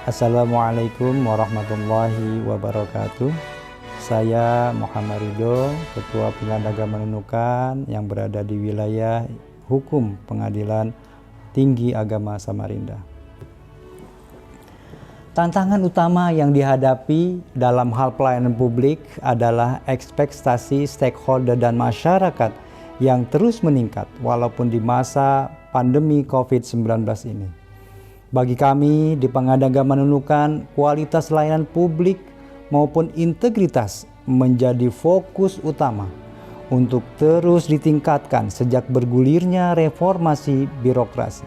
Assalamualaikum warahmatullahi wabarakatuh. Saya Muhammad Ridho, Ketua Pengadilan Agama Nunukan yang berada di wilayah hukum Pengadilan Tinggi Agama Samarinda. Tantangan utama yang dihadapi dalam hal pelayanan publik adalah ekspektasi stakeholder dan masyarakat yang terus meningkat walaupun di masa pandemi COVID-19 ini. Bagi kami di Pengadilan Agama Nunukan, kualitas layanan publik maupun integritas menjadi fokus utama untuk terus ditingkatkan sejak bergulirnya reformasi birokrasi.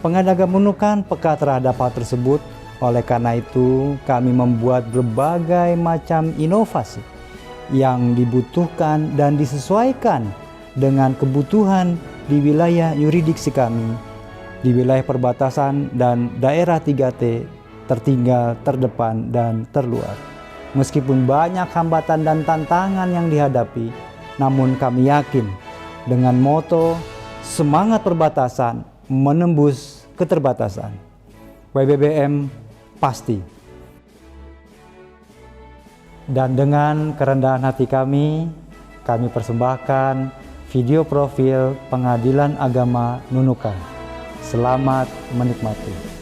Pengadilan Agama Nunukan peka terhadap hal tersebut, oleh karena itu kami membuat berbagai macam inovasi yang dibutuhkan dan disesuaikan dengan kebutuhan di wilayah yurisdiksi kami, di wilayah perbatasan dan daerah 3T, tertinggal, terdepan, dan terluar. Meskipun banyak hambatan dan tantangan yang dihadapi, namun kami yakin dengan moto semangat perbatasan menembus keterbatasan. WBBM pasti. Dan dengan kerendahan hati kami persembahkan video profil Pengadilan Agama Nunukan. Selamat menikmati.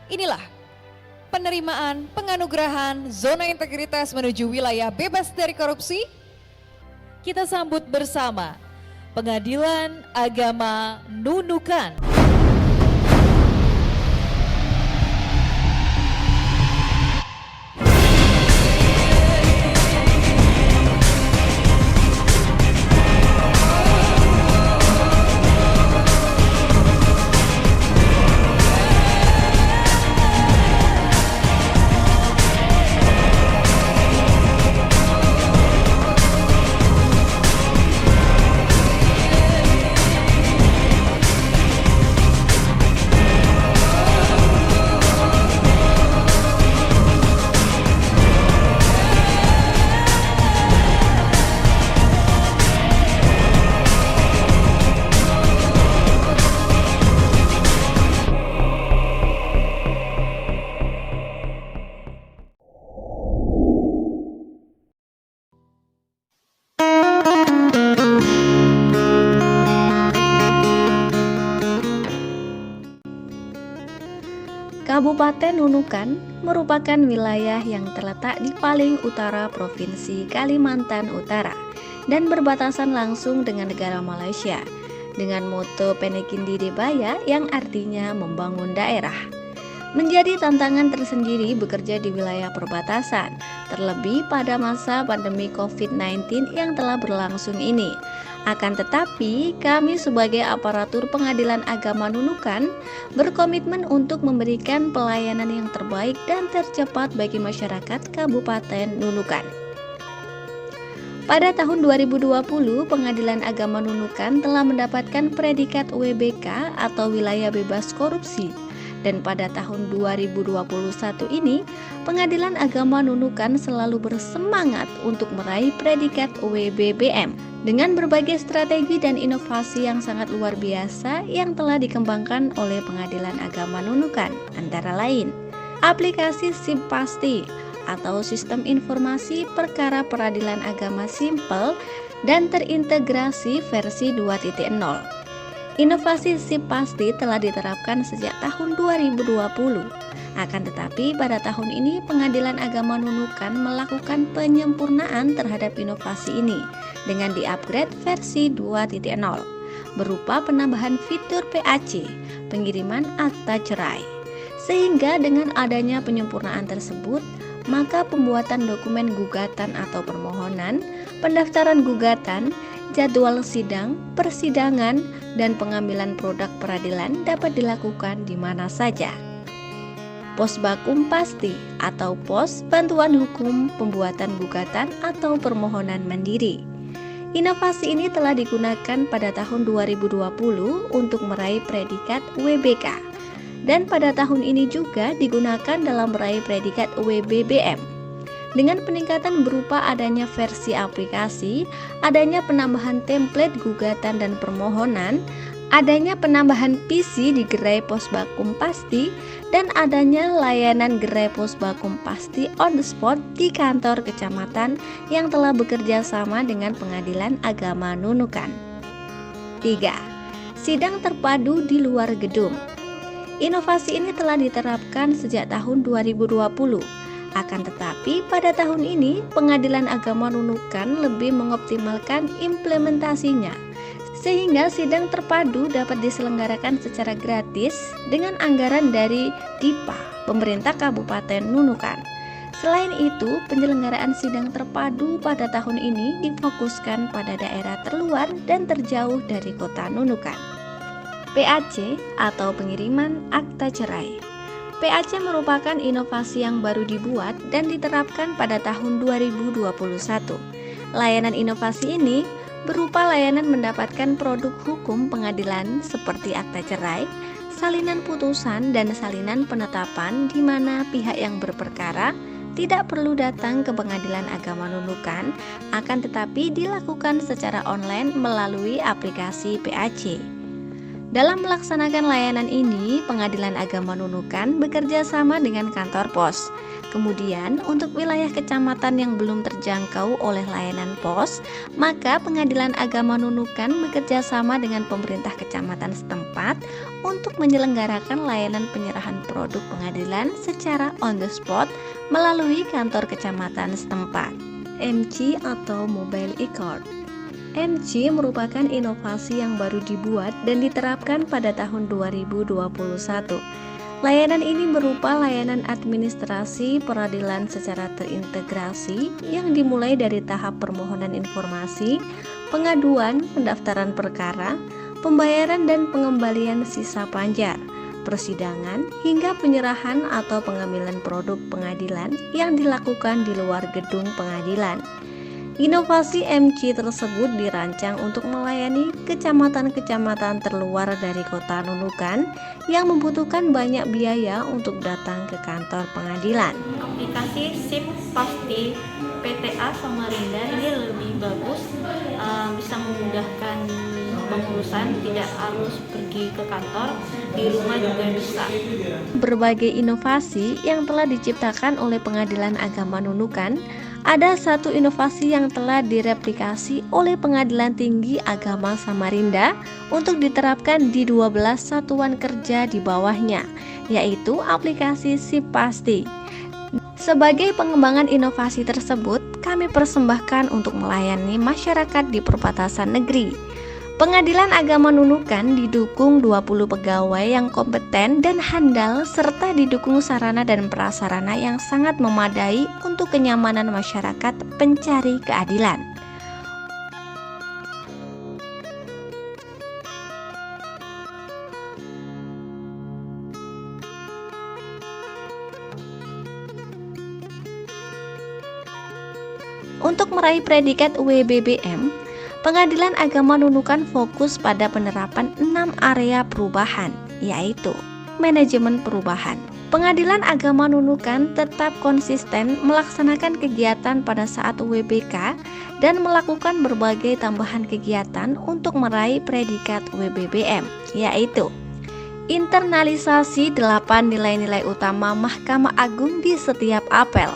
Inilah penerimaan penganugerahan zona integritas menuju wilayah bebas dari korupsi. Kita sambut bersama Pengadilan Agama Nunukan. Kabupaten Nunukan merupakan wilayah yang terletak di paling utara Provinsi Kalimantan Utara dan berbatasan langsung dengan negara Malaysia dengan moto Penekin Didebaya yang artinya membangun daerah. Menjadi tantangan tersendiri bekerja di wilayah perbatasan, terlebih pada masa pandemi COVID-19 yang telah berlangsung ini. Akan tetapi, kami sebagai aparatur Pengadilan Agama Nunukan berkomitmen untuk memberikan pelayanan yang terbaik dan tercepat bagi masyarakat Kabupaten Nunukan. Pada tahun 2020, Pengadilan Agama Nunukan telah mendapatkan predikat WBK atau Wilayah Bebas Korupsi. Dan pada tahun 2021 ini, Pengadilan Agama Nunukan selalu bersemangat untuk meraih predikat WBBM dengan berbagai strategi dan inovasi yang sangat luar biasa yang telah dikembangkan oleh Pengadilan Agama Nunukan, antara lain aplikasi SIM Pasti atau Sistem Informasi Perkara Peradilan Agama Simpel dan terintegrasi versi 2.0. Inovasi SIM Pasti telah diterapkan sejak tahun 2020. Akan tetapi pada tahun ini Pengadilan Agama Nunukan melakukan penyempurnaan terhadap inovasi ini dengan di-upgrade versi 2.0 berupa penambahan fitur PAC, pengiriman akta cerai. Sehingga dengan adanya penyempurnaan tersebut, maka pembuatan dokumen gugatan atau permohonan, pendaftaran gugatan, jadwal sidang, persidangan, dan pengambilan produk peradilan dapat dilakukan di mana saja. Pos Bakum Pasti atau Pos Bantuan Hukum Pembuatan Gugatan atau Permohonan Mandiri. Inovasi ini telah digunakan pada tahun 2020 untuk meraih predikat UWBK dan pada tahun ini juga digunakan dalam meraih predikat UWBBM. Dengan peningkatan berupa adanya versi aplikasi, adanya penambahan template gugatan dan permohonan, adanya penambahan PC di gerai pos bakum pasti, dan adanya layanan gerai pos bakum pasti on the spot di kantor kecamatan yang telah bekerja sama dengan Pengadilan Agama Nunukan. 3. Sidang terpadu di luar gedung. Inovasi ini telah diterapkan sejak tahun 2020. Akan tetapi pada tahun ini Pengadilan Agama Nunukan lebih mengoptimalkan implementasinya, sehingga sidang terpadu dapat diselenggarakan secara gratis dengan anggaran dari DIPA, Pemerintah Kabupaten Nunukan. Selain itu, penyelenggaraan sidang terpadu pada tahun ini difokuskan pada daerah terluar dan terjauh dari kota Nunukan. PAC atau pengiriman akta cerai. PAC merupakan inovasi yang baru dibuat dan diterapkan pada tahun 2021. Layanan inovasi ini berupa layanan mendapatkan produk hukum pengadilan seperti akta cerai, salinan putusan, dan salinan penetapan di mana pihak yang berperkara tidak perlu datang ke Pengadilan Agama Nunukan, akan tetapi dilakukan secara online melalui aplikasi PAC. Dalam melaksanakan layanan ini, Pengadilan Agama Nunukan bekerja sama dengan kantor pos. Kemudian, untuk wilayah kecamatan yang belum terjangkau oleh layanan pos, maka Pengadilan Agama Nunukan bekerja sama dengan pemerintah kecamatan setempat untuk menyelenggarakan layanan penyerahan produk pengadilan secara on the spot melalui kantor kecamatan setempat. MC atau Mobile E-Court. MC merupakan inovasi yang baru dibuat dan diterapkan pada tahun 2021. Layanan ini berupa layanan administrasi peradilan secara terintegrasi yang dimulai dari tahap permohonan informasi, pengaduan, pendaftaran perkara, pembayaran dan pengembalian sisa panjar, persidangan, hingga penyerahan atau pengambilan produk pengadilan yang dilakukan di luar gedung pengadilan. Inovasi MC tersebut dirancang untuk melayani kecamatan-kecamatan terluar dari kota Nunukan yang membutuhkan banyak biaya untuk datang ke kantor pengadilan. Aplikasi SIP Pasti PTA Samarinda ini lebih bagus, bisa memudahkan pengurusan, tidak harus pergi ke kantor, di rumah juga bisa. Berbagai inovasi yang telah diciptakan oleh Pengadilan Agama Nunukan, ada satu inovasi yang telah direplikasi oleh Pengadilan Tinggi Agama Samarinda untuk diterapkan di 12 satuan kerja di bawahnya, yaitu aplikasi SIP Pasti. Sebagai pengembangan inovasi tersebut, kami persembahkan untuk melayani masyarakat di perbatasan negeri. Pengadilan Agama Nunukan didukung 20 pegawai yang kompeten dan handal serta didukung sarana dan prasarana yang sangat memadai untuk kenyamanan masyarakat pencari keadilan. Untuk meraih predikat UWBBM, Pengadilan Agama Nunukan fokus pada penerapan 6 area perubahan, yaitu manajemen perubahan. Pengadilan Agama Nunukan tetap konsisten melaksanakan kegiatan pada saat UWBK dan melakukan berbagai tambahan kegiatan untuk meraih predikat UWBBM, yaitu internalisasi 8 nilai-nilai utama Mahkamah Agung di setiap apel,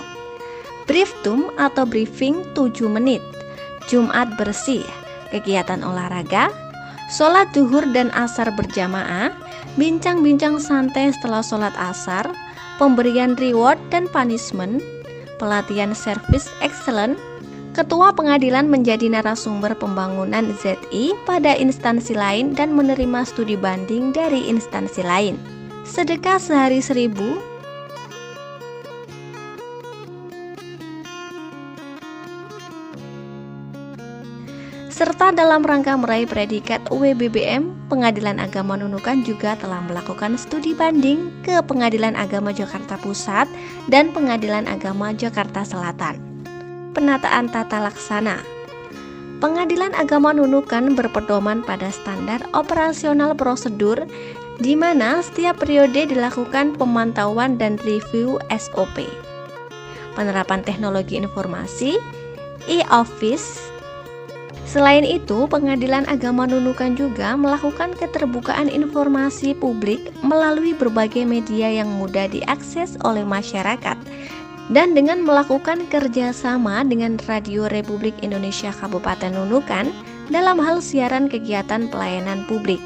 brieftum atau briefing 7 menit, Jumat bersih, kegiatan olahraga, sholat zuhur dan asar berjamaah, bincang-bincang santai setelah sholat asar, pemberian reward dan punishment, pelatihan service excellent. Ketua pengadilan menjadi narasumber pembangunan ZI pada instansi lain dan menerima studi banding dari instansi lain. Sedekah sehari 1000, serta dalam rangka meraih predikat UWBBM, Pengadilan Agama Nunukan juga telah melakukan studi banding ke Pengadilan Agama Jakarta Pusat dan Pengadilan Agama Jakarta Selatan. Penataan tata laksana. Pengadilan Agama Nunukan berpedoman pada standar operasional prosedur di mana setiap periode dilakukan pemantauan dan review SOP. Penerapan teknologi informasi, e-office. Selain itu, Pengadilan Agama Nunukan juga melakukan keterbukaan informasi publik melalui berbagai media yang mudah diakses oleh masyarakat dan dengan melakukan kerjasama dengan Radio Republik Indonesia Kabupaten Nunukan dalam hal siaran kegiatan pelayanan publik.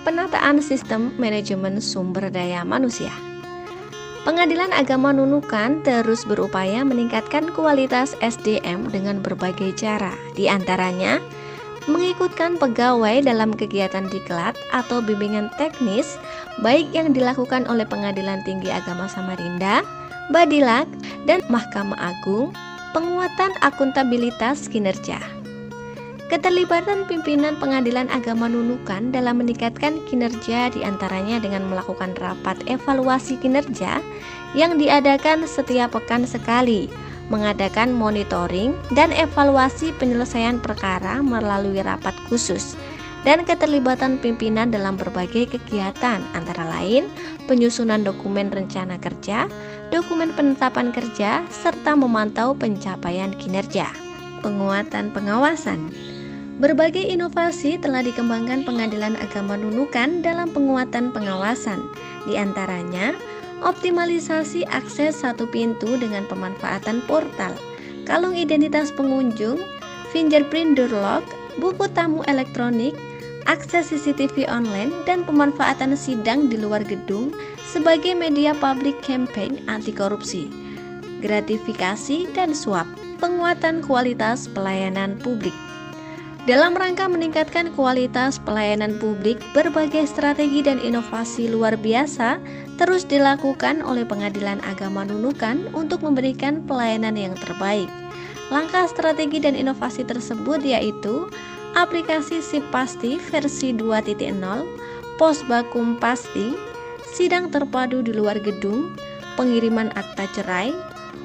Penataan sistem manajemen sumber daya manusia. Pengadilan Agama Nunukan terus berupaya meningkatkan kualitas SDM dengan berbagai cara, di antaranya mengikutkan pegawai dalam kegiatan diklat atau bimbingan teknis baik yang dilakukan oleh Pengadilan Tinggi Agama Samarinda, Badilak, dan Mahkamah Agung, penguatan akuntabilitas kinerja. Keterlibatan pimpinan Pengadilan Agama Nunukan dalam meningkatkan kinerja diantaranya dengan melakukan rapat evaluasi kinerja yang diadakan setiap pekan sekali, mengadakan monitoring dan evaluasi penyelesaian perkara melalui rapat khusus, dan keterlibatan pimpinan dalam berbagai kegiatan antara lain penyusunan dokumen rencana kerja, dokumen penetapan kerja, serta memantau pencapaian kinerja. Penguatan pengawasan. Berbagai inovasi telah dikembangkan Pengadilan Agama Nunukan dalam penguatan pengawasan, di antaranya optimalisasi akses satu pintu dengan pemanfaatan portal, kalung identitas pengunjung, fingerprint door lock, buku tamu elektronik, akses CCTV online, dan pemanfaatan sidang di luar gedung sebagai media public campaign anti korupsi, gratifikasi, dan suap. Penguatan kualitas pelayanan publik. Dalam rangka meningkatkan kualitas pelayanan publik, berbagai strategi dan inovasi luar biasa terus dilakukan oleh Pengadilan Agama Nunukan untuk memberikan pelayanan yang terbaik. Langkah strategi dan inovasi tersebut yaitu aplikasi SIP Pasti versi 2.0, Pos Bakum Pasti, sidang terpadu di luar gedung, pengiriman akta cerai,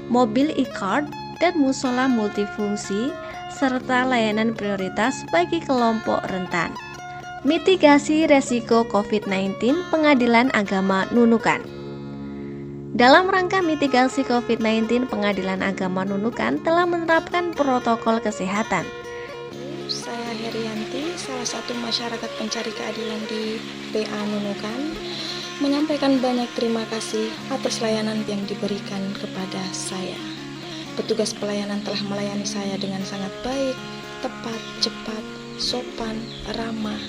mobil e-card, dan musola multifungsi, serta layanan prioritas bagi kelompok rentan. Mitigasi resiko COVID-19 Pengadilan Agama Nunukan. Dalam rangka mitigasi COVID-19, Pengadilan Agama Nunukan telah menerapkan protokol kesehatan. Saya Herianti, salah satu masyarakat pencari keadilan di PA Nunukan, menyampaikan banyak terima kasih atas layanan yang diberikan kepada saya. Petugas pelayanan telah melayani saya dengan sangat baik, tepat, cepat, sopan, ramah,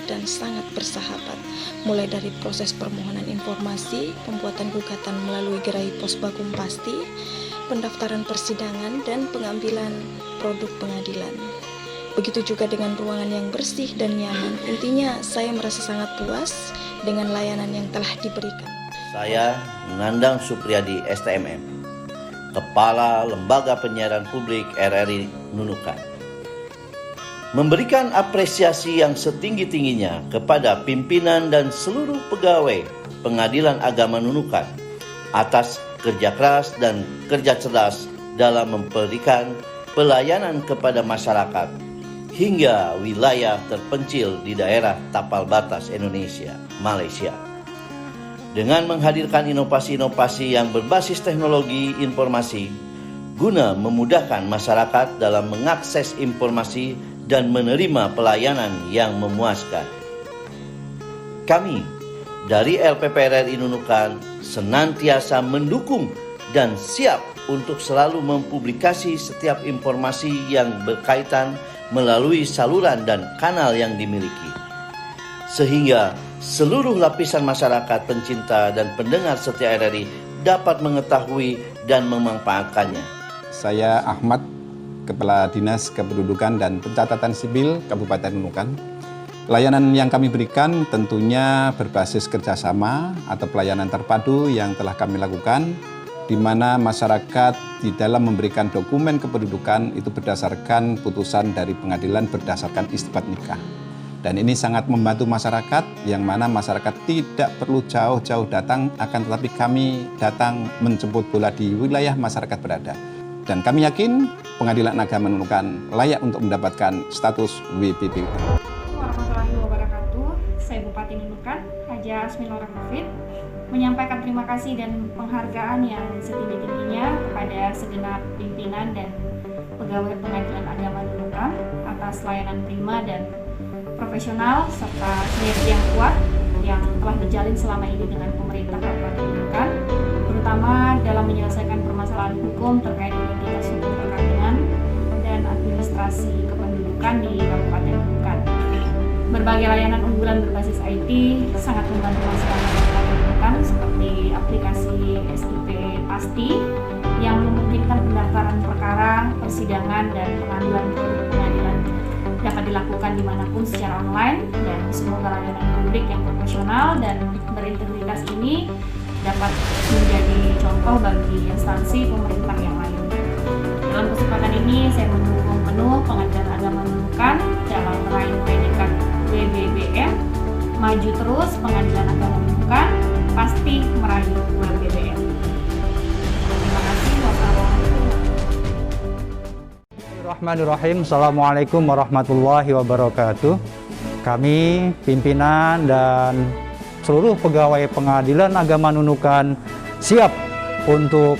dan sangat bersahabat. Mulai dari proses permohonan informasi, pembuatan gugatan melalui gerai Pos Bakum Pasti, pendaftaran persidangan, dan pengambilan produk pengadilan. Begitu juga dengan ruangan yang bersih dan nyaman. Intinya saya merasa sangat puas dengan layanan yang telah diberikan. Saya Nandang Supriyadi STMM, Kepala Lembaga Penyiaran Publik RRI Nunukan, memberikan apresiasi yang setinggi-tingginya kepada pimpinan dan seluruh pegawai Pengadilan Agama Nunukan atas kerja keras dan kerja cerdas dalam memberikan pelayanan kepada masyarakat hingga wilayah terpencil di daerah tapal batas Indonesia, Malaysia. Dengan menghadirkan inovasi-inovasi yang berbasis teknologi informasi guna memudahkan masyarakat dalam mengakses informasi dan menerima pelayanan yang memuaskan. Kami dari LPP RRI Nunukan senantiasa mendukung dan siap untuk selalu mempublikasi setiap informasi yang berkaitan melalui saluran dan kanal yang dimiliki, sehingga seluruh lapisan masyarakat pencinta dan pendengar setia RRI dapat mengetahui dan memanfaatkannya. Saya Ahmad, Kepala Dinas Kependudukan dan Pencatatan Sipil Kabupaten Nunukan. Layanan yang kami berikan tentunya berbasis kerjasama atau pelayanan terpadu yang telah kami lakukan, di mana masyarakat di dalam memberikan dokumen kependudukan itu berdasarkan putusan dari pengadilan berdasarkan isbat nikah. Dan ini sangat membantu masyarakat, yang mana masyarakat tidak perlu jauh-jauh datang, akan tetapi kami datang menjemput bola di wilayah masyarakat berada. Dan kami yakin Pengadilan Agama Nunukan layak untuk mendapatkan status WBBM. Assalamualaikum warahmatullahi wabarakatuh. Saya Bupati Nunukan, Haja Asminur Rahmafid, menyampaikan terima kasih dan penghargaan yang setinggi-tingginya kepada segenap pimpinan dan pegawai Pengadilan Agama Nunukan atas layanan prima dan profesional serta sinergi yang kuat yang telah terjalin selama ini dengan pemerintah Kabupaten Nunukan, terutama dalam menyelesaikan permasalahan hukum terkait identitas hukum perkawinan dan administrasi kependudukan di Kabupaten Nunukan. Berbagai layanan unggulan berbasis IT sangat membantu masyarakat Kabupaten Nunukan seperti aplikasi SIP Pasti yang memungkinkan pendaftaran perkara, persidangan, dan pengambilan produk pengadilan dapat dilakukan dimanapun secara online, dan semoga layanan publik yang profesional dan berintegritas ini dapat menjadi contoh bagi instansi pemerintah yang lain. Dalam kesempatan ini saya mendukung penuh Pengadilan Agama Nunukan dalam meraih predikat WBBM. Maju terus Pengadilan Agama Nunukan, pasti meraih WBBM. Terima kasih. Bismillahirrahmanirrahim. Assalamualaikum warahmatullahi wabarakatuh. Kami pimpinan dan seluruh pegawai Pengadilan Agama Nunukan siap untuk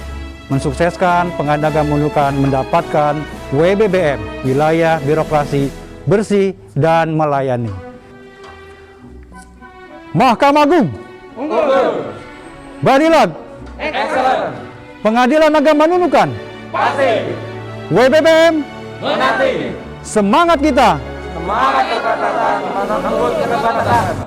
mensukseskan Pengadilan Agama Nunukan mendapatkan WBBM, wilayah birokrasi bersih dan melayani. Mahkamah Agung Barilag Pengadilan Agama Nunukan pasti. WBBM Menanti. semangat kita. Semangat kebebasan menembus kebebasan.